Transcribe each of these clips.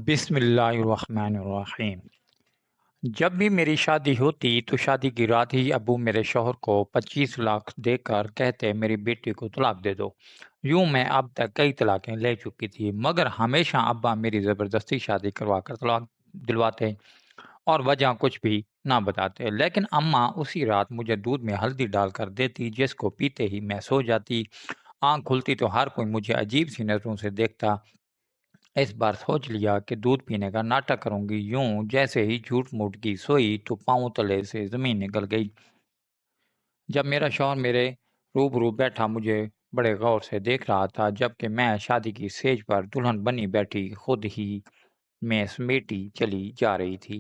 بسم اللہ الرحمن الرحیم۔ جب بھی میری شادی ہوتی تو شادی کی رات ہی ابو میرے شوہر کو 25 لاکھ دے کر کہتے میری بیٹی کو طلاق دے دو۔ یوں میں اب تک کئی طلاقیں لے چکی تھی، مگر ہمیشہ ابا میری زبردستی شادی کروا کر طلاق دلواتے اور وجہ کچھ بھی نہ بتاتے، لیکن اماں اسی رات مجھے دودھ میں ہلدی ڈال کر دیتی، جس کو پیتے ہی میں سو جاتی۔ آنکھ کھلتی تو ہر کوئی مجھے عجیب سی نظروں سے دیکھتا۔ اس بار سوچ لیا کہ دودھ پینے کا ناٹک کروں گی، یوں جیسے ہی جھوٹ موٹ کی سوئی تو پاؤں تلے سے زمین نکل گئی۔ جب میرا شوہر میرے روبرو بیٹھا مجھے بڑے غور سے دیکھ رہا تھا، جبکہ میں شادی کی سیج پر دلہن بنی بیٹھی خود ہی میں سمیٹی چلی جا رہی تھی۔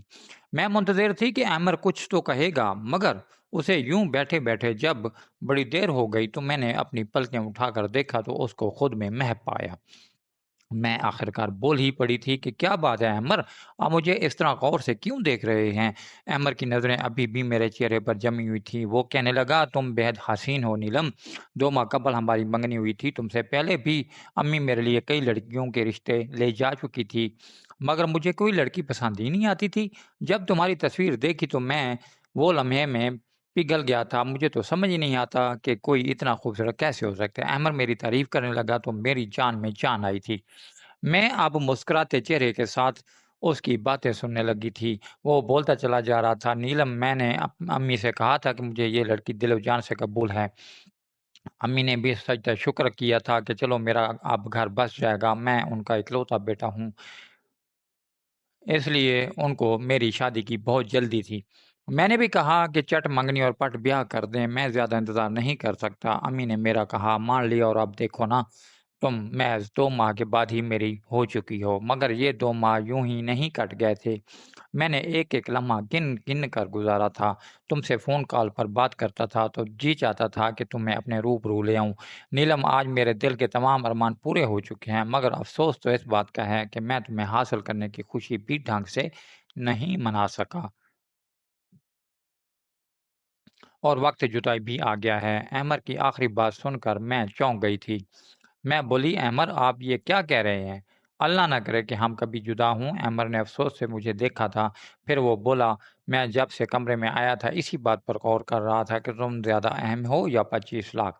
میں منتظر تھی کہ احمد کچھ تو کہے گا، مگر اسے یوں بیٹھے بیٹھے جب بڑی دیر ہو گئی تو میں نے اپنی پلکیں اٹھا کر دیکھا تو اس کو خود میں محو پایا۔ میں آخرکار بول ہی پڑی تھی کہ کیا بات ہے احمد، آپ مجھے اس طرح غور سے کیوں دیکھ رہے ہیں؟ احمد کی نظریں ابھی بھی میرے چہرے پر جمی ہوئی تھی۔ وہ کہنے لگا، تم بےحد حسین ہو نیلم۔ 2 ماہ قبل ہماری منگنی ہوئی تھی، تم سے پہلے بھی امی میرے لیے کئی لڑکیوں کے رشتے لے جا چکی تھی، مگر مجھے کوئی لڑکی پسند ہی نہیں آتی تھی۔ جب تمہاری تصویر دیکھی تو میں وہ لمحے میں پگھل گیا تھا۔ مجھے تو سمجھ ہی نہیں آتا کہ کوئی اتنا خوبصورت کیسے ہو سکتا ہے۔ احمد میری تعریف کرنے لگا تو میری جان میں جان آئی تھی۔ میں اب مسکراتے چہرے کے ساتھ اس کی باتیں سننے لگی تھی۔ وہ بولتا چلا جا رہا تھا، نیلم میں نے امی سے کہا تھا کہ مجھے یہ لڑکی دل و جان سے قبول ہے۔ امی نے بھی سجدہ شکر کیا تھا کہ چلو میرا اب گھر بس جائے گا، میں ان کا اکلوتا بیٹا ہوں، اس لیے ان کو میری شادی کی بہت جلدی تھی۔ میں نے بھی کہا کہ چٹ منگنی اور پٹ بیاہ کر دیں، میں زیادہ انتظار نہیں کر سکتا۔ امی نے میرا کہا مان لیا، اور اب دیکھو نا، تم محض 2 ماہ کے بعد ہی میری ہو چکی ہو۔ مگر یہ 2 ماہ یوں ہی نہیں کٹ گئے تھے، میں نے ایک ایک لمحہ گن گن کر گزارا تھا۔ تم سے فون کال پر بات کرتا تھا تو جی چاہتا تھا کہ تمہیں اپنے روبرو لے آؤں۔ نیلم، آج میرے دل کے تمام ارمان پورے ہو چکے ہیں، مگر افسوس تو اس بات کا ہے کہ میں تمہیں حاصل کرنے کی خوشی بھی ڈھنگ سے نہیں منا سکا، اور وقت جدائی بھی آ گیا ہے۔ احمد کی آخری بات سن کر میں چونک گئی تھی۔ میں بولی، احمد آپ یہ کیا کہہ رہے ہیں؟ اللہ نہ کرے کہ ہم کبھی جدا ہوں۔ احمد نے افسوس سے مجھے دیکھا تھا، پھر وہ بولا، میں جب سے کمرے میں آیا تھا اسی بات پر غور کر رہا تھا کہ تم زیادہ اہم ہو یا 25 لاکھ۔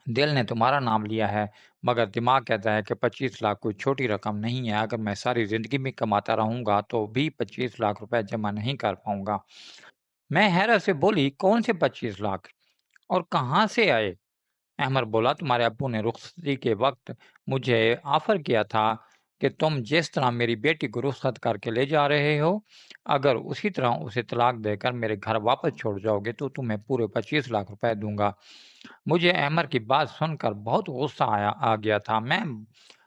دل نے تمہارا نام لیا ہے، مگر دماغ کہتا ہے کہ 25 لاکھ کوئی چھوٹی رقم نہیں ہے۔ اگر میں ساری زندگی میں کماتا رہوں گا تو بھی 25 لاکھ روپے جمع نہیں کر پاؤں گا۔ میں حیرت سے بولی، کون سے 25 لاکھ اور کہاں سے آئے؟ احمد بولا، تمہارے ابو نے رخصتی کے وقت مجھے آفر کیا تھا کہ تم جس طرح میری بیٹی کو رخصت کر کے لے جا رہے ہو، اگر اسی طرح اسے طلاق دے کر میرے گھر واپس چھوڑ جاؤ گے تو تمہیں پورے 25 لاکھ روپے دوں گا۔ مجھے احمد کی بات سن کر بہت غصہ آ گیا تھا۔ میں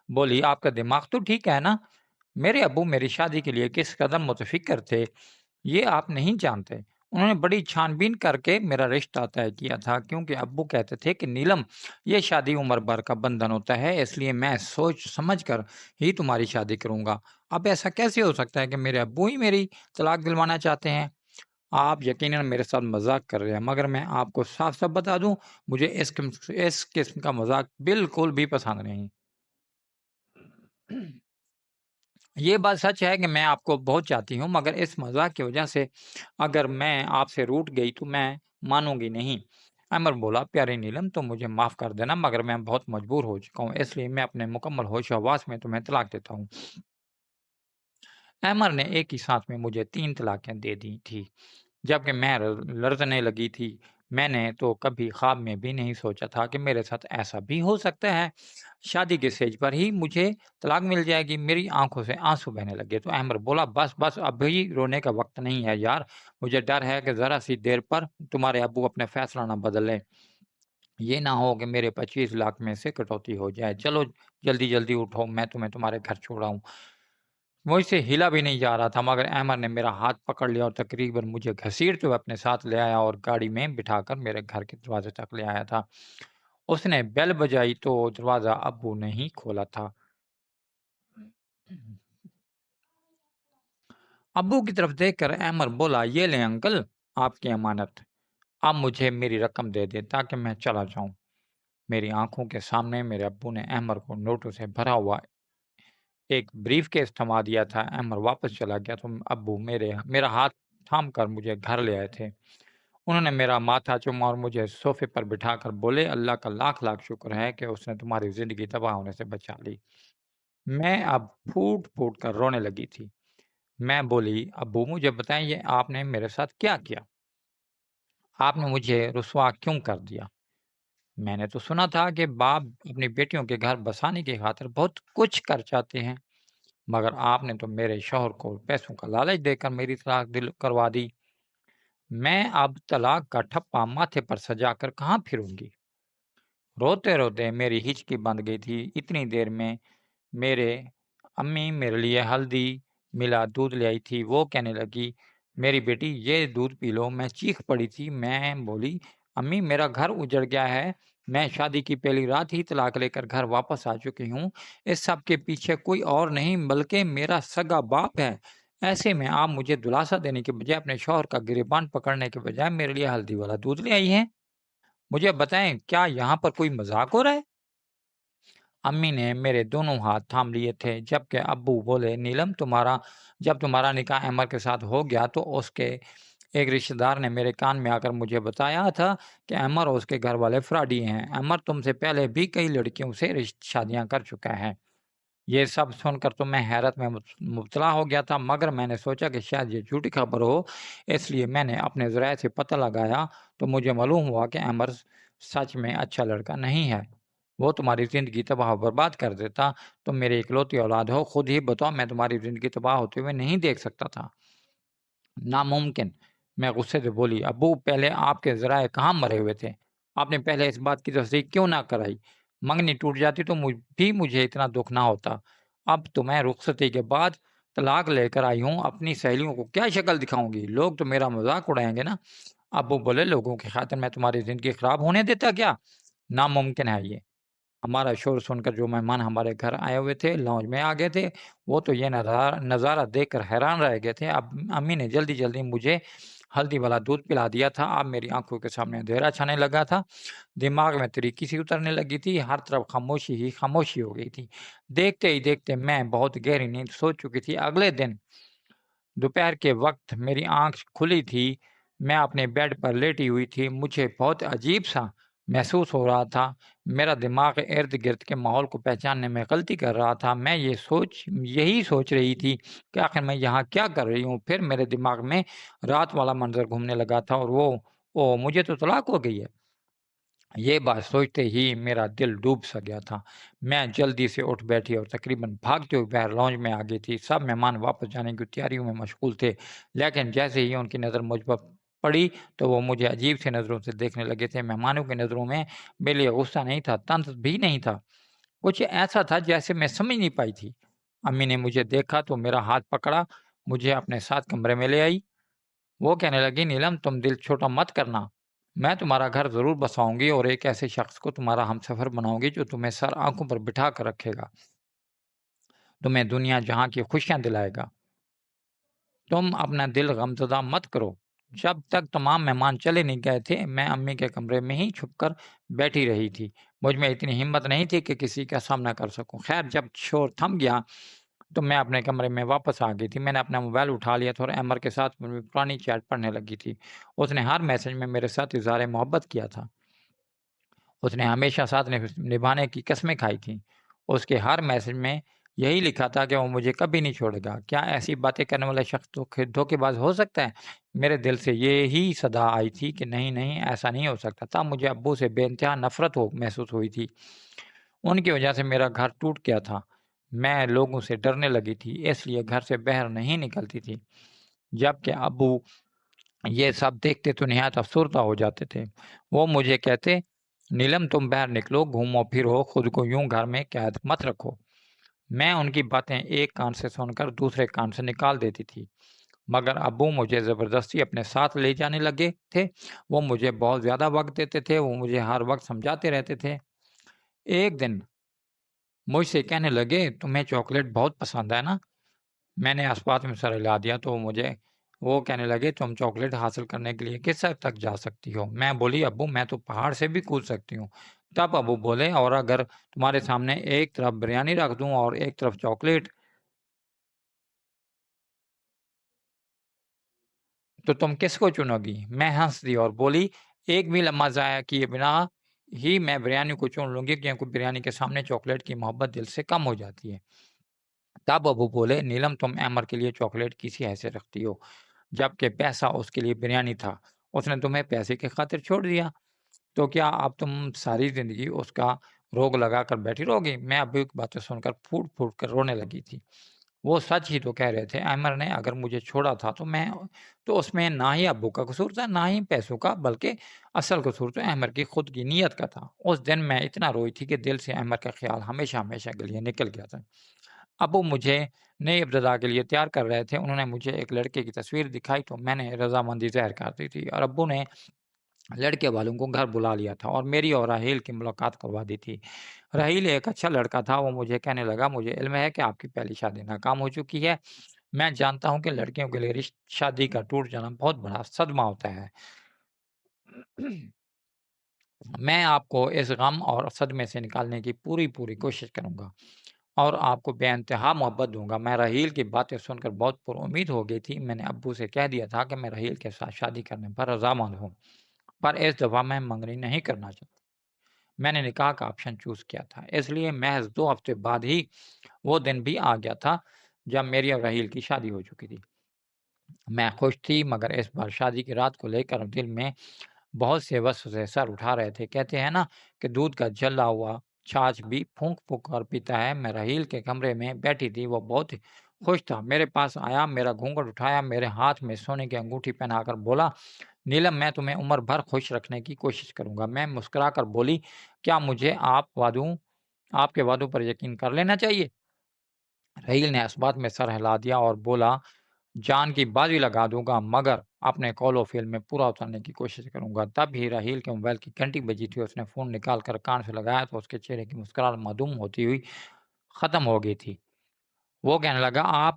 بولی، آپ کا دماغ تو ٹھیک ہے نا؟ میرے ابو میری شادی کے لیے کس قدر متفکر تھے یہ آپ نہیں جانتے۔ انہوں نے بڑی چھان بین کر کے میرا رشتہ طے کیا تھا، کیونکہ ابو کہتے تھے کہ نیلم، یہ شادی عمر بھر کا بندھن ہوتا ہے، اس لیے میں سوچ سمجھ کر ہی تمہاری شادی کروں گا۔ اب ایسا کیسے ہو سکتا ہے کہ میرے ابو ہی میری طلاق دلوانا چاہتے ہیں؟ آپ یقیناً میرے ساتھ مذاق کر رہے ہیں، مگر میں آپ کو صاف صاف بتا دوں، مجھے اس قسم کا مذاق بالکل بھی پسند نہیں۔ یہ بات سچ ہے کہ میں آپ کو بہت چاہتی ہوں، مگر اس مذاق کی وجہ سے اگر میں آپ سے روٹھ گئی تو میں مانوں گی نہیں۔ امر بولا، پیاری نیلم تم مجھے معاف کر دینا، مگر میں بہت مجبور ہو چکا ہوں، اس لیے میں اپنے مکمل ہوش و حواس میں تمہیں طلاق دیتا ہوں۔ احمد نے ایک ہی سانس میں مجھے 3 طلاقیں دے دی تھی، جبکہ میں لرزنے لگی تھی۔ میں نے تو کبھی خواب میں بھی نہیں سوچا تھا کہ میرے ساتھ ایسا بھی ہو سکتا ہے۔ شادی کے سیج پر ہی مجھے طلاق مل جائے گی؟ میری آنکھوں سے آنسو بہنے لگے تو احمد بولا، بس بس، ابھی رونے کا وقت نہیں ہے یار، مجھے ڈر ہے کہ ذرا سی دیر پر تمہارے ابو اپنے فیصلہ نہ بدل لیں، یہ نہ ہو کہ میرے 25 لاکھ میں سے کٹوتی ہو جائے۔ چلو جلدی جلدی اٹھو، میں تمہیں تمہارے گھر چھوڑاؤں۔ مجھ سے ہلا بھی نہیں جا رہا تھا، مگر احمد نے میرا ہاتھ پکڑ لیا اور تقریباً مجھے گھسیٹتے ہوئے اپنے ساتھ لے آیا اور گاڑی میں بٹھا کر میرے گھر کے دروازے تک لے آیا تھا۔ اس نے بیل بجائی تو دروازہ ابو نے ہی کھولا تھا۔ ابو کی طرف دیکھ کر احمد بولا، یہ لیں انکل آپ کی امانت، اب مجھے میری رقم دے دیں تاکہ میں چلا جاؤں۔ میری آنکھوں کے سامنے میرے ابو نے احمد کو نوٹوں سے بھرا ہوا ایک بریف کیس تھما دیا تھا۔ عمر واپس چلا گیا تو ابو میرا ہاتھ تھام کر مجھے گھر لے آئے تھے۔ انہوں نے میرا ماتھا چوما اور مجھے صوفے پر بٹھا کر بولے، اللہ کا لاکھ لاکھ شکر ہے کہ اس نے تمہاری زندگی تباہ ہونے سے بچا لی۔ میں اب پھوٹ پھوٹ کر رونے لگی تھی۔ میں بولی، ابو مجھے بتائیں یہ آپ نے میرے ساتھ کیا کیا؟ آپ نے مجھے رسوا کیوں کر دیا؟ میں نے تو سنا تھا کہ باپ اپنی بیٹیوں کے گھر بسانے کی خاطر بہت کچھ کر چاہتے ہیں، مگر آپ نے تو میرے شوہر کو پیسوں کا لالچ دے کر میری طلاق دل کروا دی۔ میں اب طلاق کا ٹھپا ماتھے پر سجا کر کہاں پھروں گی؟ روتے روتے میری ہچکی بند گئی تھی۔ اتنی دیر میں میرے امی میرے لیے ہلدی ملا دودھ لے آئی تھی۔ وہ کہنے لگی، میری بیٹی یہ دودھ پی لو۔ میں چیخ پڑی تھی۔ میں بولی، امی میرا گھر اجڑ گیا ہے، میں شادی کی پہلی رات ہی طلاق لے کر گھر واپس آ چکی ہوں۔ اس سب کے پیچھے کوئی اور نہیں بلکہ میرا سگا باپ ہے۔ ایسے میں آپ مجھے دلاسا دینے کے بجائے اپنے شوہر کا گریبان پکڑنے کے بجائے میرے لیے ہلدی والا دودھ لے آئی ہیں۔ مجھے بتائیں کیا یہاں پر کوئی مذاق ہو رہا ہے؟ امی نے میرے دونوں ہاتھ تھام لیے تھے، جبکہ ابو بولے، نیلم جب تمہارا نکاح عمر کے ساتھ ہو گیا تو اس کے ایک رشتہ دار نے میرے کان میں آ کر مجھے بتایا تھا کہ عمر اور اس کے گھر والے فراڈی ہیں۔ عمر تم سے پہلے بھی کئی لڑکیوں سے شادیاں کر چکا ہے۔ یہ سب سن کر تو میں حیرت میں مبتلا ہو گیا تھا، مگر میں نے سوچا کہ شاید یہ جھوٹی خبر ہو، اس لیے میں نے اپنے ذرائع سے پتہ لگایا تو مجھے معلوم ہوا کہ عمر سچ میں اچھا لڑکا نہیں ہے۔ وہ تمہاری زندگی تباہ و برباد کر دیتا۔ تم میری اکلوتی اولاد ہو، خود ہی بتاؤ، میں تمہاری زندگی تباہ ہوتے ہوئے نہیں دیکھ سکتا تھا۔ ناممکن، میں غصے سے بولی، ابو پہلے آپ کے ذرائع کہاں مرے ہوئے تھے؟ آپ نے پہلے اس بات کی تصدیق کیوں نہ کرائی؟ منگنی ٹوٹ جاتی تو مجھے اتنا دکھ نہ ہوتا۔ اب تو میں رخصتی کے بعد طلاق لے کر آئی ہوں، اپنی سہیلیوں کو کیا شکل دکھاؤں گی؟ لوگ تو میرا مذاق اڑائیں گے نا۔ ابو بولے، لوگوں کی خاطر میں تمہاری زندگی خراب ہونے دیتا کیا؟ ناممکن ہے یہ۔ ہمارا شور سن کر جو مہمان ہمارے گھر آئے ہوئے تھے لاؤنج میں آ گئے تھے، وہ تو یہ نظارہ دیکھ کر حیران رہ گئے تھے۔ اب امی نے جلدی جلدی مجھے ہلدی والا دودھ پلا دیا تھا۔ اب میری آنکھوں کے سامنے اندھیرا چھانے لگا تھا، دماغ میں تریکی سی اترنے لگی تھی، ہر طرف خاموشی ہی خاموشی ہو گئی تھی۔ دیکھتے ہی دیکھتے میں بہت گہری نیند سو چکی تھی۔ اگلے دن دوپہر کے وقت میری آنکھ کھلی تھی، میں اپنے بیڈ پر لیٹی ہوئی تھی۔ مجھے بہت عجیب سا محسوس ہو رہا تھا۔ میرا دماغ ارد گرد کے ماحول کو پہچاننے میں غلطی کر رہا تھا۔ میں یہی سوچ رہی تھی کہ آخر میں یہاں کیا کر رہی ہوں۔ پھر میرے دماغ میں رات والا منظر گھومنے لگا تھا اور مجھے تو طلاق ہو گئی ہے۔ یہ بات سوچتے ہی میرا دل ڈوب سا گیا تھا۔ میں جلدی سے اٹھ بیٹھی اور تقریباً بھاگتے ہوئے باہر لاؤنج میں آ گئی تھی۔ سب مہمان واپس جانے کی تیاریوں میں مشغول تھے، لیکن جیسے ہی ان کی نظر مجھ پر پڑی تو وہ مجھے عجیب سی نظروں سے دیکھنے لگے تھے۔ مہمانوں کی نظروں میں میرے لیے غصہ نہیں تھا، طنز بھی نہیں تھا، کچھ ایسا تھا جیسے میں سمجھ نہیں پائی تھی۔ امی نے مجھے دیکھا تو میرا ہاتھ پکڑا، مجھے اپنے ساتھ کمرے میں لے آئی۔ وہ کہنے لگی، نیلم تم دل چھوٹا مت کرنا، میں تمہارا گھر ضرور بساؤں گی اور ایک ایسے شخص کو تمہارا ہمسفر بناؤں گی جو تمہیں سر آنکھوں پر بٹھا کر رکھے گا، تمہیں دنیا جہاں کی خوشیاں دلائے گا۔ تم اپنا دل غمزدہ مت کرو۔ جب تک تمام مہمان چلے نہیں گئے تھے میں امی کے کمرے میں ہی چھپ کر بیٹھی رہی تھی۔ مجھ میں اتنی ہمت نہیں تھی کہ کسی کا سامنا کر سکوں۔ خیر جب شور تھم گیا تو میں اپنے کمرے میں واپس آ گئی تھی۔ میں نے اپنا موبائل اٹھا لیا تھا اور عمر کے ساتھ پرانی چیٹ پڑھنے لگی تھی۔ اس نے ہر میسج میں میرے ساتھ اظہار محبت کیا تھا۔ اس نے ہمیشہ ساتھ نبھانے کی قسمیں کھائی تھیں۔ اس کے ہر میسج میں یہی لکھا تھا کہ وہ مجھے کبھی نہیں چھوڑے گا۔ کیا ایسی باتیں کرنے والا شخص دھوکے باز ہو سکتا ہے؟ میرے دل سے یہی صدا آئی تھی کہ نہیں نہیں، ایسا نہیں ہو سکتا تھا۔ مجھے ابو سے بے انتہا نفرت محسوس ہوئی تھی۔ ان کی وجہ سے میرا گھر ٹوٹ گیا تھا۔ میں لوگوں سے ڈرنے لگی تھی، اس لیے گھر سے باہر نہیں نکلتی تھی۔ جبکہ ابو یہ سب دیکھتے تو نہایت افسردہ ہو جاتے تھے۔ وہ مجھے کہتے، نیلم تم باہر نکلو، گھومو پھرو، خود کو یوں گھر میں قید مت رکھو۔ میں ان کی باتیں ایک کان سے سن کر دوسرے کان سے نکال دیتی تھی، مگر ابو مجھے زبردستی اپنے ساتھ لے جانے لگے تھے۔ وہ مجھے بہت زیادہ وقت دیتے تھے، وہ مجھے ہر وقت سمجھاتے رہتے تھے۔ ایک دن مجھ سے کہنے لگے، تمہیں چاکلیٹ بہت پسند ہے نا؟ میں نے اس بات میں سر ہلا دیا تو وہ کہنے لگے، تم چاکلیٹ حاصل کرنے کے لیے کس حد تک جا سکتی ہو؟ میں بولی، ابو میں تو پہاڑ سے بھی کود سکتی ہوں۔ تب ابو بولے، اور اگر تمہارے سامنے ایک طرف بریانی رکھ دوں اور ایک طرف چاکلیٹ؟ تو تم کس کو چنو گی؟ میں ہنس دی اور بولی، ایک بھی لمحہ ضائع کیے بنا ہی میں بریانی کو چن لوں گی، کیونکہ بریانی کے سامنے چاکلیٹ کی محبت دل سے کم ہو جاتی ہے۔ تب ابو بولے، نیلم تم احمد کے لیے چاکلیٹ کسی حیثیت رکھتی ہو، جبکہ پیسہ اس کے لیے بریانی تھا۔ اس نے تمہیں پیسے کی خاطر چھوڑ دیا، تو کیا اب تم ساری زندگی اس کا روگ لگا کر بیٹھی رہو گی؟ میں ابو کی باتیں سن کر پھوٹ پھوٹ کر رونے لگی تھی۔ وہ سچ ہی تو کہہ رہے تھے، احمد نے اگر مجھے چھوڑا تھا تو اس میں نہ ہی ابو کا قصور تھا، نہ ہی پیسوں کا، بلکہ اصل قصور تو احمد کی خود کی نیت کا تھا۔ اس دن میں اتنا روئی تھی کہ دل سے احمد کا خیال ہمیشہ ہمیشہ کے لیے نکل گیا تھا۔ ابو مجھے نئی ابتدا کے لیے تیار کر رہے تھے۔ انہوں نے مجھے ایک لڑکے کی تصویر دکھائی تو میں نے رضامندی ظاہر کر دی تھی، اور ابو نے لڑکے والوں کو گھر بلا لیا تھا اور میری اور راحیل کی ملاقات کروا دی تھی۔ راحیل ایک اچھا لڑکا تھا۔ وہ مجھے کہنے لگا، مجھے علم ہے کہ آپ کی پہلی شادی ناکام ہو چکی ہے۔ میں جانتا ہوں کہ لڑکیوں کے لیے شادی کا ٹوٹ جانا بہت بڑا صدمہ ہوتا ہے۔ میں آپ کو اس غم اور صدمے سے نکالنے کی پوری کوشش کروں گا اور آپ کو بے انتہا محبت دوں گا۔ میں راحیل کی باتیں سن کر بہت پر امید ہو گئی تھی۔ میں نے ابو سے کہہ دیا تھا کہ میں راحیل کے ساتھ شادی کرنے پر رضامند ہوں، پر اس دفعہ میں منگنی نہیں کرنا چاہتا۔ میں نے نکاح کا آپشن چوز کیا تھا، اس لیے محض 2 ہفتے بعد ہی وہ دن بھی آ گیا تھا جب میری اور راحیل کی شادی ہو چکی تھی۔ میں خوش تھی، مگر اس بار شادی کی رات کو لے کر دل میں بہت سے وسوسے سر اٹھا رہے تھے۔ کہتے ہیں نا کہ دودھ کا جلا ہوا چھاچھ بھی پھونک پھونک کر پیتا ہے۔ میں راحیل کے کمرے میں بیٹھی تھی، وہ بہت خوش تھا۔ میرے پاس آیا، میرا گھونگھٹ اٹھایا، میرے ہاتھ میں سونے کی انگوٹھی پہنا کر بولا، نیلم میں تمہیں عمر بھر خوش رکھنے کی کوشش کروں گا۔ میں مسکرا کر بولی، کیا مجھے آپ کے وعدوں پر یقین کر لینا چاہیے؟ راحیل نے اس بات میں سر ہلا دیا اور بولا، جان کی بازی لگا دوں گا، مگر اپنے قول و فعل میں پورا اترنے کی کوشش کروں گا۔ تب ہی راحیل کے موبائل کی گھنٹی بجی تھی۔ اس نے فون نکال کر کان سے لگایا تو اس کے چہرے کی مسکراہٹ معدوم ہوتی ہوئی ختم ہو گئی تھی۔ وہ کہنے لگا، آپ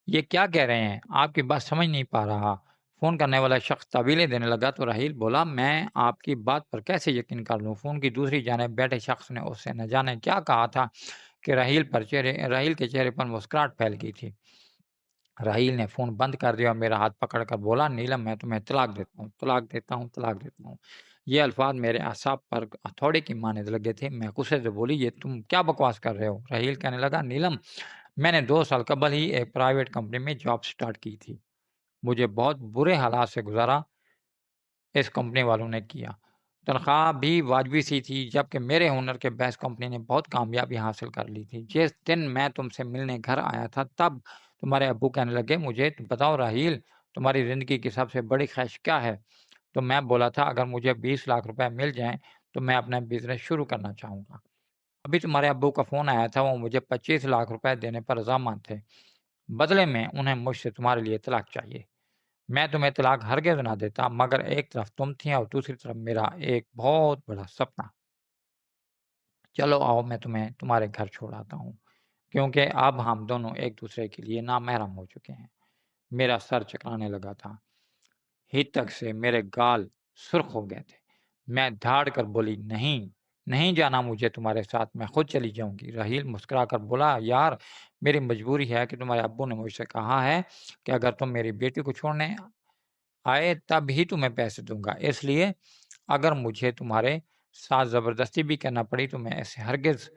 یہ کیا کہہ رہے ہیں؟ آپ کی بات سمجھ نہیں پا رہا۔ فون کرنے والا شخص طویلیں دینے لگا تو راحیل بولا، میں آپ کی بات پر کیسے یقین کر لوں؟ فون کی دوسری جانب بیٹھے شخص نے اس سے نہ جانے کیا کہا تھا کہ راحیل کے چہرے پر مسکراہٹ پھیل گئی تھی۔ راحیل نے فون بند کر دیا اور میرا ہاتھ پکڑ کر بولا، نیلم میں تمہیں طلاق دیتا ہوں، طلاق دیتا ہوں، طلاق دیتا ہوں۔ یہ الفاظ میرے اعصاب پر ہتھوڑے کی مانند لگے تھے۔ میں غصے سے بولی، یہ تم کیا بکواس کر رہے ہو؟ راحیل کہنے لگا، نیلم میں نے 2 سال قبل ہی ایک پرائیویٹ کمپنی میں جاب سٹارٹ کی تھی۔ مجھے بہت برے حالات سے گزارا اس کمپنی والوں نے کیا۔ تنخواہ بھی واجبی سی تھی، جبکہ میرے ہنر کے باعث کمپنی نے بہت کامیابی حاصل کر لی تھی۔ جس دن میں تم سے ملنے گھر آیا تھا، تب تمہارے ابو کہنے لگے، مجھے بتاؤ راحیل، تمہاری زندگی کی سب سے بڑی خواہش کیا ہے؟ تو میں بولا تھا، اگر مجھے 20 لاکھ روپے مل جائیں تو میں اپنا بزنس شروع کرنا چاہوں گا۔ ابھی تمہارے ابو کا فون آیا تھا، وہ مجھے 25 لاکھ روپے دینے پر رضامند تھے، بدلے میں انہیں مجھ سے تمہارے لیے طلاق چاہیے۔ میں تمہیں طلاق ہرگز نہ دیتا، مگر ایک طرف تم تھی اور دوسری طرف میرا ایک بہت بڑا سپنا۔ چلو آؤ، میں تمہیں تمہارے گھر چھوڑ آتا ہوں، کیونکہ اب ہم دونوں ایک دوسرے کے لیے نامحرم ہو چکے ہیں۔ میرا سر چکرانے لگا تھا، ہی تک سے میرے گال سرخ ہو گئے تھے۔ میں دھاڑ کر بولی، نہیں نہیں جانا مجھے تمہارے ساتھ، میں خود چلی جاؤں گی۔ راحیل مسکرا کر بولا، یار میری مجبوری ہے کہ تمہارے ابو نے مجھ سے کہا ہے کہ اگر تم میری بیٹی کو چھوڑنے آئے تب ہی تمہیں پیسے دوں گا، اس لیے اگر مجھے تمہارے ساتھ زبردستی بھی کرنا پڑی تو میں ایسے ہرگز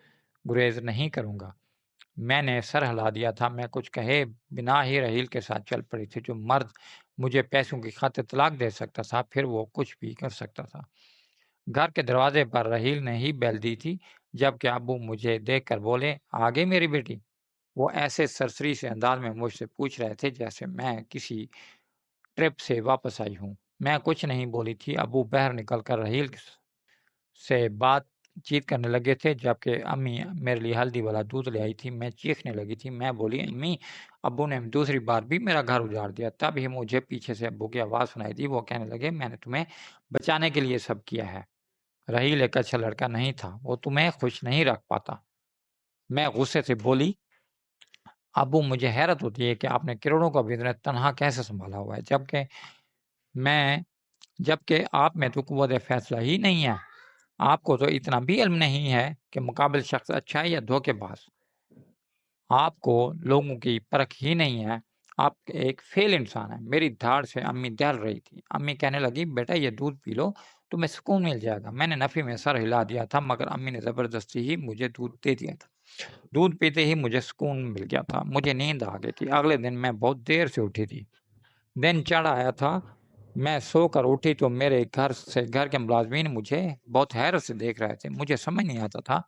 گریز نہیں کروں گا۔ میں نے سر ہلا دیا تھا۔ میں کچھ کہے بنا ہی راحیل کے ساتھ چل پڑی تھی۔ جو مرد مجھے پیسوں کی خاطر طلاق دے سکتا تھا، پھر وہ کچھ بھی کر سکتا تھا۔ گھر کے دروازے پر راحیل نے ہی بیل دی تھی، جبکہ ابو مجھے دیکھ کر بولے، آ گئی میری بیٹی؟ وہ ایسے سرسری سے انداز میں مجھ سے پوچھ رہے تھے جیسے میں کسی ٹرپ سے واپس آئی ہوں۔ میں کچھ نہیں بولی تھی۔ ابو باہر نکل کر راحیل سے بات چیت کرنے لگے تھے، جبکہ امی میرے لیے ہلدی والا دودھ لے آئی تھی۔ میں چیخنے لگی تھی۔ میں بولی، امی، ابو نے دوسری بار بھی میرا گھر اجاڑ دیا۔ تب ہی مجھے پیچھے سے ابو کی آواز سنائی دی۔ وہ کہنے لگے، میں نے تمہیں بچانے کے لیے سب کیا ہے۔ راحیل ایک اچھا لڑکا نہیں تھا، وہ تمہیں خوش نہیں رکھ پاتا۔ میں غصے سے بولی، ابو مجھے حیرت ہوتی ہے کہ آپ نے کروڑوں کا بزنس تنہا کیسے سنبھالا ہوا ہے، میں جبکہ آپ میں تو قوت فیصلہ ہی نہیں ہے۔ آپ کو تو اتنا بھی علم نہیں ہے کہ مقابل شخص اچھا ہے یا دھوکے باز۔ آپ کو لوگوں کی پرکھ ہی نہیں ہے۔ آپ ایک فیل انسان ہیں۔ میری دھاڑ سے امی دہل رہی تھی۔ امی کہنے لگی بیٹا یہ دودھ پی لو تمہیں سکون مل جائے گا۔ میں نے نفی میں سر ہلا دیا تھا مگر امی نے زبردستی ہی مجھے دودھ دے دیا تھا۔ دودھ پیتے ہی مجھے سکون مل گیا تھا۔ مجھے نیند آ گئی تھی۔ اگلے دن میں بہت دیر سے اٹھی تھی۔ دن چڑھ آیا تھا۔ میں سو کر اٹھی تو میرے گھر کے ملازمین مجھے بہت حیرت سے دیکھ رہے تھے۔ مجھے سمجھ نہیں آتا تھا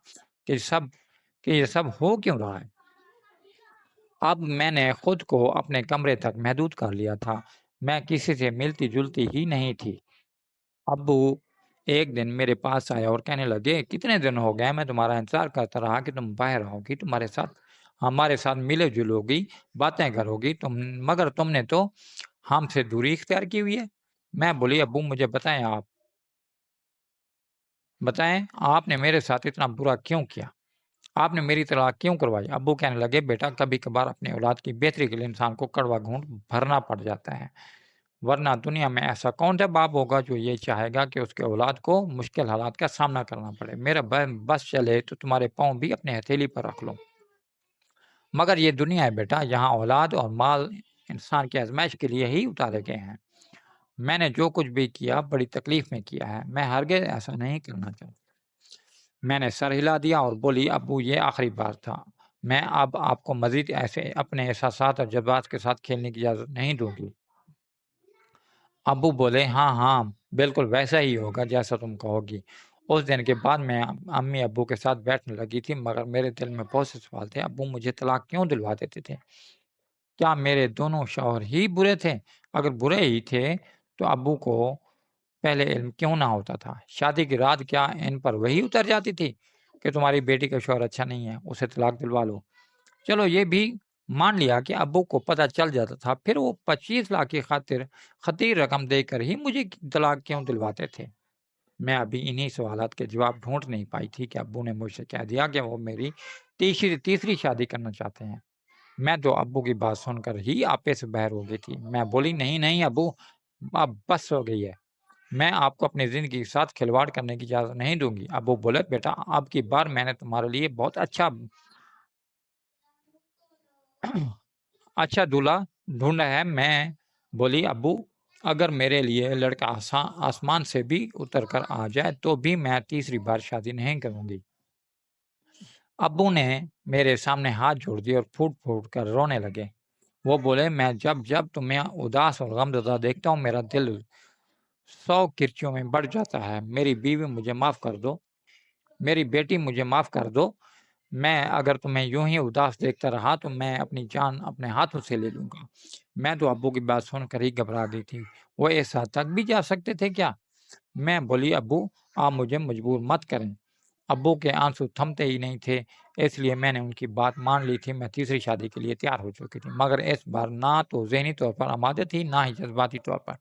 کہ یہ سب ہو کیوں رہا ہے۔ اب میں نے خود کو اپنے کمرے تک محدود کر لیا تھا۔ میں کسی سے ملتی جلتی ہی نہیں تھی۔ ابو ایک دن میرے پاس آئے اور کہنے لگے کتنے دن ہو گئے میں تمہارا انتظار کرتا رہا کہ تم باہر آؤ گی، ہمارے ساتھ ملے جلو گی، باتیں کرو گی، مگر تم نے تو ہم سے دوری اختیار کی ہوئی ہے۔ میں بولی ابو مجھے بتائیں آپ نے میرے ساتھ اتنا برا کیوں کیا؟ آپ نے میری طلاق کیوں کروائی؟ ابو کہنے لگے بیٹا کبھی کبھار اپنی اولاد کی بہتری کے لیے انسان کو کڑوا گھونٹ بھرنا پڑ جاتا ہے، ورنہ دنیا میں ایسا کون سا باپ ہوگا جو یہ چاہے گا کہ اس کے اولاد کو مشکل حالات کا سامنا کرنا پڑے۔ میرا بس چلے تو تمہارے پاؤں بھی اپنے ہتھیلی پر رکھ لو، مگر یہ دنیا ہے بیٹا، یہاں اولاد اور مال انسان کی آزمائش کے لیے ہی اتارے گئے ہیں۔ میں نے جو کچھ بھی کیا بڑی تکلیف میں کیا ہے، میں ہرگز ایسا نہیں کرنا چاہتا۔ میں نے سر ہلا دیا اور بولی ابو یہ آخری بار تھا، میں اب آپ کو مزید ایسے اپنے احساسات اور جذبات کے ساتھ کھیلنے کی اجازت نہیں دوں گی۔ ابو بولے ہاں ہاں بالکل ویسا ہی ہوگا جیسا تم کہو گی۔ اس دن کے بعد میں امی ابو کے ساتھ بیٹھنے لگی تھی، مگر میرے دل میں بہت سے سوال تھے۔ ابو مجھے طلاق کیوں دلوا دیتے تھے؟ کیا میرے دونوں شوہر ہی برے تھے؟ اگر برے ہی تھے تو ابو کو پہلے علم کیوں نہ ہوتا تھا؟ شادی کی رات کیا ان پر وہی اتر جاتی تھی کہ تمہاری بیٹی کا شوہر اچھا نہیں ہے، اسے طلاق دلوا لو؟ چلو یہ بھی مان لیا کہ ابو کو پتہ چل جاتا تھا، پھر وہ 25 لاکھ کی خاطر خطیر رقم دے کر ہی مجھے طلاق کیوں دلواتے تھے؟ میں ابھی انہی سوالات کے جواب ڈھونڈ نہیں پائی تھی کہ ابو نے مجھ سے کہہ دیا کہ وہ میری تیسری شادی کرنا چاہتے ہیں۔ میں تو ابو کی بات سن کر ہی آپے سے باہر ہو گئی تھی۔ میں بولی نہیں نہیں ابو اب بس ہو گئی ہے، میں آپ کو اپنی زندگی کے ساتھ کھلواڑ کرنے کی اجازت نہیں دوں گی۔ ابو بولے بیٹا اب کی بار میں نے تمہارے لیے بہت اچھا دولہا ڈھونڈا ہے۔ میں بولی ابو اگر میرے لیے لڑکا آسمان سے بھی اتر کر آ جائے تو بھی میں تیسری بار شادی نہیں کروں گی۔ ابو نے میرے سامنے ہاتھ جوڑ دیے اور پھوٹ پھوٹ کر رونے لگے۔ وہ بولے میں جب تمہیں اداس اور غمزدہ دیکھتا ہوں میرا دل 100 کرچیوں میں بڑھ جاتا ہے۔ میری بیوی مجھے معاف کر دو، میری بیٹی مجھے معاف کر دو۔ میں اگر تمہیں یوں ہی اداس دیکھتا رہا تو میں اپنی جان اپنے ہاتھوں سے لے لوں گا۔ میں تو ابو کی بات سن کر ہی گھبرا گئی تھی۔ وہ ایسا تک بھی جا سکتے تھے کیا؟ میں بولی ابو آپ مجھے مجبور مت کریں۔ ابو کے آنسو تھمتے ہی نہیں تھے، اس لیے میں نے ان کی بات مان لی تھی۔ میں تیسری شادی کے لیے تیار ہو چکی تھی، مگر اس بار نہ تو ذہنی طور پر آمادہ تھی نہ ہی جذباتی طور پر۔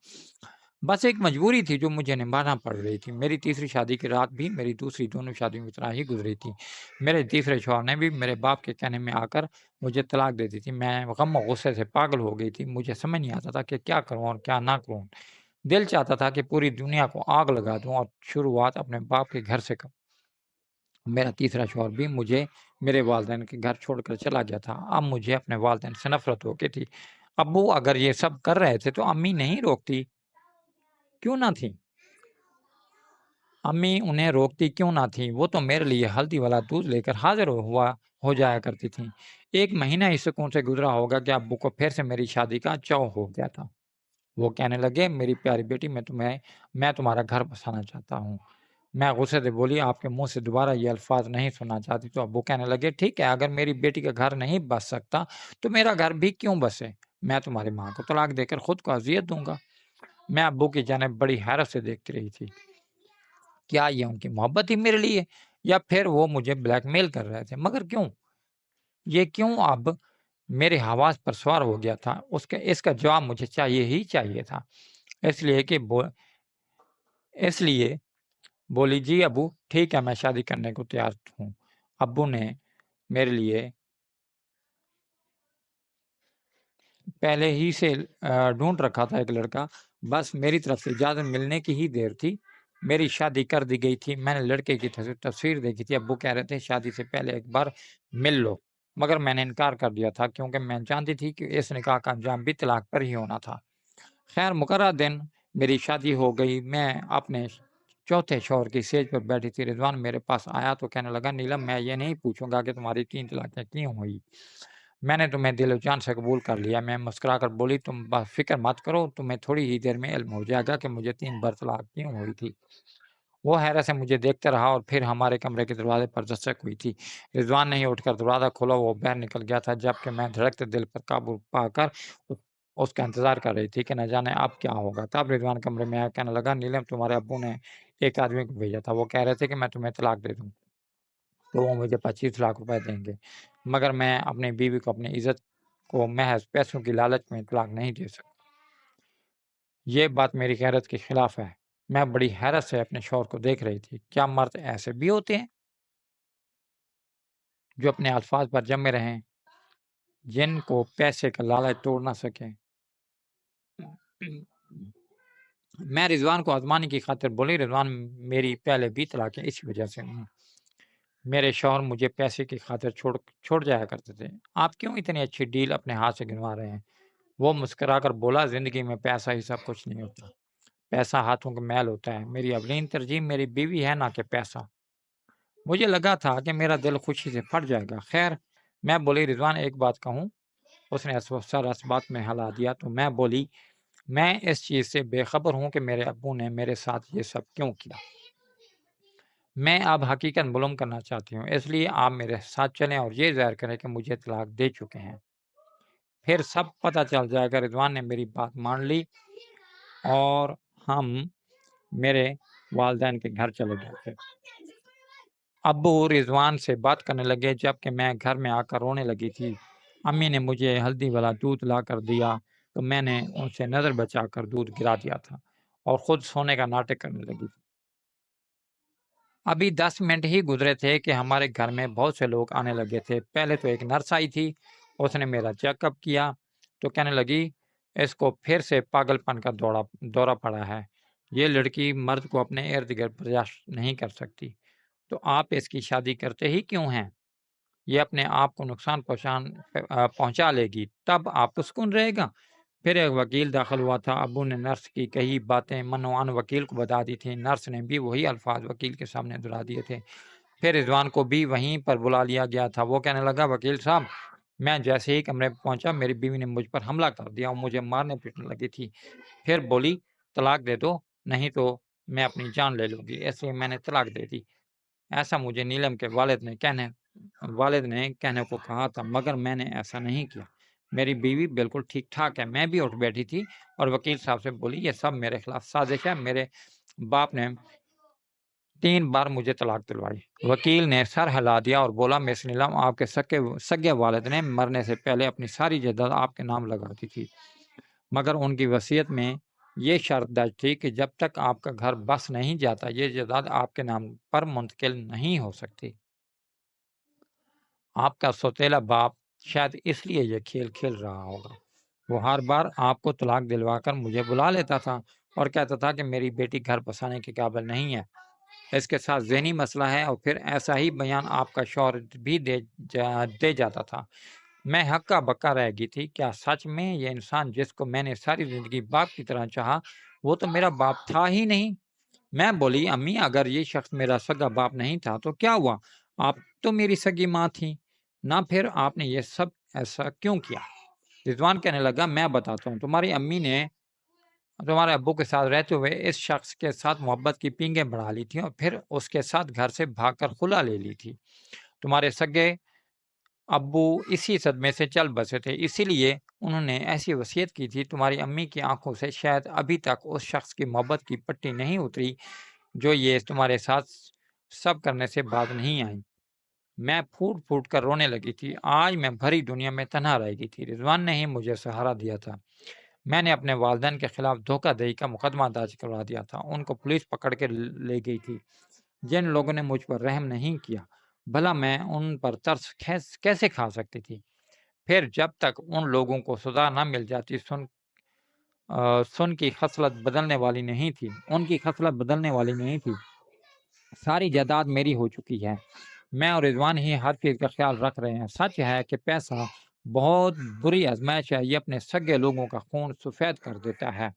بس ایک مجبوری تھی جو مجھے نبھانا پڑ رہی تھی۔ میری تیسری شادی کی رات بھی میری دوسری دونوں شادیوں کی طرح ہی گزری تھی۔ میرے تیسرے شوہر نے بھی میرے باپ کے کہنے میں آ کر مجھے طلاق دے دی تھی۔ میں غم و غصے سے پاگل ہو گئی تھی۔ مجھے سمجھ نہیں آتا تھا کہ کیا کروں اور کیا نہ کروں۔ دل چاہتا تھا کہ پوری دنیا کو آگ لگا دوں اور شروعات اپنے باپ کے گھر سے کروں۔ میرا تیسرا شوہر بھی مجھے میرے والدین کے گھر چھوڑ کر چلا گیا تھا۔ اب مجھے اپنے والدین سے نفرت ہو گئی تھی۔ ابو اگر یہ سب کر رہے تھے تو امی نہیں روکتی کیوں نہ تھی؟ امی انہیں روکتی کیوں نہ تھی؟ وہ تو میرے لیے ہلدی والا دودھ لے کر حاضر ہو جایا کرتی تھیں۔ ایک مہینہ اس سکون سے گزرا ہوگا کہ ابو کو پھر سے میری شادی کا چاؤ ہو گیا تھا۔ وہ کہنے لگے میری پیاری بیٹی میں تمہارا گھر بسانا چاہتا ہوں۔ میں غصے سے بولی آپ کے منہ سے دوبارہ یہ الفاظ نہیں سننا چاہتی۔ تو ابو کہنے لگے ٹھیک ہے، اگر میری بیٹی کا گھر نہیں بس سکتا تو میرا گھر بھی کیوں بسے؟ میں تمہاری ماں کو طلاق دے کر خود کو اذیت دوں گا۔ میں ابو کی جانب بڑی حیرت سے دیکھتی رہی تھی۔ کیا یہ ان کی محبت ہی میرے لیے یا پھر وہ مجھے بلیک میل کر رہے تھے؟ مگر کیوں؟ یہ کیوں اب میرے حواس پر سوار ہو گیا تھا؟ اس کا جواب مجھے چاہیے تھا۔ اس لیے بولی جی ابو ٹھیک ہے، میں شادی کرنے کو تیار ہوں۔ ابو نے میرے لیے پہلے ہی سے ڈھونڈ رکھا تھا ایک لڑکا، بس میری طرف سے اجازت ملنے کی ہی دیر تھی۔ میری شادی کر دی گئی تھی۔ میں نے لڑکے کی تصویر دیکھی تھی۔ ابو کہہ رہے تھے شادی سے پہلے ایک بار مل لو۔ مگر میں نے انکار کر دیا تھا کیونکہ میں جانتی تھی کہ اس نکاح کا انجام بھی طلاق پر ہی ہونا تھا۔ خیر مقررہ دن میری شادی ہو گئی۔ میں اپنے چوتھے شوہر کی سیج پر بیٹھی تھی۔ رضوان میرے پاس آیا تو کہنے لگا، نیلم میں یہ نہیں پوچھوں گا کہ تمہاری 3 طلاقیں کیوں ہوئی، میں نے تمہیں دل و جان سے قبول کر لیا۔ میں مسکرا کر بولی، تم فکر مت کرو، تمہیں تھوڑی ہی دیر میں علم ہو جائے گا کہ مجھے 3 بار طلاق کیوں ہوئی تھی۔ وہ حیرت سے مجھے دیکھتا رہا اور پھر ہمارے کمرے کے دروازے پر دستک ہوئی تھی۔ رضوان نے ہی اٹھ کر دروازہ کھولا، وہ باہر نکل گیا تھا، جبکہ میں دھڑکتے دل پر قابو پا کر اس کا انتظار کر رہی تھی کہ نہ جانے اب کیا ہوگا۔ تب رضوان کمرے میں آیا، کہنے لگا، نیلم تمہارے ابو نے ایک آدمی کو بھیجا تھا، وہ کہہ رہے تھے کہ میں تمہیں طلاق دے دوں تو وہ مجھے 25 لاکھ روپے دیں گے، مگر میں اپنی بیوی کو اپنی عزت کو محض پیسوں کی لالچ میں طلاق نہیں دے سکتا۔ یہ بات میری غیرت کے خلاف ہے۔ میں بڑی حیرت سے اپنے شوہر کو دیکھ رہی تھی۔ کیا مرد ایسے بھی ہوتے ہیں جو اپنے الفاظ پر جمے رہیں، جن کو پیسے کا لالچ توڑ نہ سکے؟ میں رضوان کو آزمانے کی خاطر بولی، رضوان میری پہلے بھی طلاقیں اسی وجہ سے ہوئی۔ میرے شوہر مجھے پیسے کی خاطر چھوڑ جایا کرتے تھے، آپ کیوں اتنی اچھی ڈیل اپنے ہاتھ سے گنوا رہے ہیں؟ وہ مسکرا کر بولا، زندگی میں پیسہ ہی سب کچھ نہیں ہوتا، پیسہ ہاتھوں کا میل ہوتا ہے۔ میری اولین ترجیح میری بیوی ہے، نہ کہ پیسہ۔ مجھے لگا تھا کہ میرا دل خوشی سے پھٹ جائے گا۔ خیر میں بولی، رضوان ایک بات کہوں؟ اس نے سر اس بات میں ہلا دیا تو میں بولی، میں اس چیز سے بے خبر ہوں کہ میرے ابو نے میرے ساتھ یہ سب کیوں کیا۔ میں اب حقیقت معلوم کرنا چاہتی ہوں، اس لیے آپ میرے ساتھ چلیں اور یہ ظاہر کریں کہ مجھے طلاق دے چکے ہیں، پھر سب پتہ چل جائے گا۔ رضوان نے میری بات مان لی اور ہم میرے والدین کے گھر چلے گئے تھے۔ ابو رضوان سے بات کرنے لگے، جبکہ میں گھر میں آ کر رونے لگی تھی۔ امی نے مجھے ہلدی والا دودھ لا کر دیا تو میں نے ان سے نظر بچا کر دودھ گرا دیا تھا اور خود سونے کا ناٹک کرنے لگی تھی۔ ابھی 10 منٹ ہی گزرے تھے کہ ہمارے گھر میں بہت سے لوگ آنے لگے تھے۔ پہلے تو ایک نرس آئی تھی، اس نے میرا چیک اپ کیا تو کہنے لگی، اس کو پھر سے پاگل پن کا دورہ پڑا ہے، یہ لڑکی مرد کو اپنے ارد گرد برداشت نہیں کر سکتی، تو آپ اس کی شادی کرتے ہی کیوں ہیں؟ یہ اپنے آپ کو نقصان پہنچا لے گی، تب آپ پرسکون رہے گا۔ پھر ایک وکیل داخل ہوا تھا۔ ابو نے نرس کی کئی باتیں منوان وکیل کو بتا دی تھی، نرس نے بھی وہی الفاظ وکیل کے سامنے دہرا دیے تھے۔ پھر رضوان کو بھی وہیں پر بلا لیا گیا تھا۔ وہ کہنے لگا، وکیل صاحب، میں جیسے ہی کمرے میں پہنچا میری بیوی نے مجھ پر حملہ کر دیا اور مجھے مارنے پیٹنے لگی تھی، پھر بولی، طلاق دے دو نہیں تو میں اپنی جان لے لوں گی، اس لیے میں نے طلاق دے دی۔ ایسا مجھے نیلم کے والد نے کہنے کو کہا تھا، مگر میں نے ایسا نہیں کیا، میری بیوی بالکل ٹھیک ٹھاک ہے۔ میں بھی اٹھ بیٹھی تھی اور وکیل صاحب سے بولی، یہ سب میرے خلاف سازش ہے، میرے باپ نے 3 بار مجھے طلاق دلوائی۔ وکیل نے سر ہلا دیا اور بولا، مس نیلم، آپ کے سگے والد نے مرنے سے پہلے اپنی ساری جائیداد آپ کے نام لگا دی تھی، مگر ان کی وصیت میں یہ شرط درج تھی کہ جب تک آپ کا گھر بس نہیں جاتا یہ جائیداد آپ کے نام پر منتقل نہیں ہو سکتی۔ آپ کا سوتیلا باپ شاید اس لیے یہ کھیل کھیل رہا ہوگا، وہ ہر بار آپ کو طلاق دلوا کر مجھے بلا لیتا تھا اور کہتا تھا کہ میری بیٹی گھر بسانے کے قابل نہیں ہے، اس کے ساتھ ذہنی مسئلہ ہے، اور پھر ایسا ہی بیان آپ کا شوہر بھی دے جاتا تھا۔ میں ہکا بکا رہ گئی تھی، کیا سچ میں یہ انسان جس کو میں نے ساری زندگی باپ کی طرح چاہا وہ تو میرا باپ تھا ہی نہیں؟ میں بولی، امی، اگر یہ شخص میرا سگا باپ نہیں تھا تو کیا ہوا؟ آپ تو میری سگی ماں تھی نہ، پھر آپ نے یہ سب ایسا کیوں کیا؟ رضوان کہنے لگا، میں بتاتا ہوں، تمہاری امی نے تمہارے ابو کے ساتھ رہتے ہوئے اس شخص کے ساتھ محبت کی پینگیں بڑھا لی تھی اور پھر اس کے ساتھ گھر سے بھاگ کر خلا لے لی تھی۔ تمہارے سگے ابو اسی صدمے سے چل بسے تھے، اسی لیے انہوں نے ایسی وصیت کی تھی۔ تمہاری امی کی آنکھوں سے شاید ابھی تک اس شخص کی محبت کی پٹی نہیں اتری جو یہ تمہارے ساتھ سب کرنے سے باز نہیں آئی۔ میں پھوٹ پھوٹ کر رونے لگی تھی، آج میں بھری دنیا میں تنہا رہ گئی تھی، رضوان نے ہی مجھے سہارا دیا تھا۔ میں نے اپنے والدین کے خلاف دھوکہ دہی کا مقدمہ درج کروا دیا تھا، ان کو پولیس پکڑ کے لے گئی تھی۔ جن لوگوں نے مجھ پر رحم نہیں کیا، بھلا میں ان پر ترس کیسے کھا سکتی تھی؟ پھر جب تک ان لوگوں کو سزا نہ مل جاتی، سن کی خصلت بدلنے والی نہیں تھی، ان کی خصلت بدلنے والی نہیں تھی، ساری جائیداد میری ہو چکی ہے، میں اور رضوان ہی ہر چیز کا خیال رکھ رہے ہیں۔ سچ ہے کہ پیسہ بہت بری آزمائش ہے، یہ اپنے سگے لوگوں کا خون سفید کر دیتا ہے۔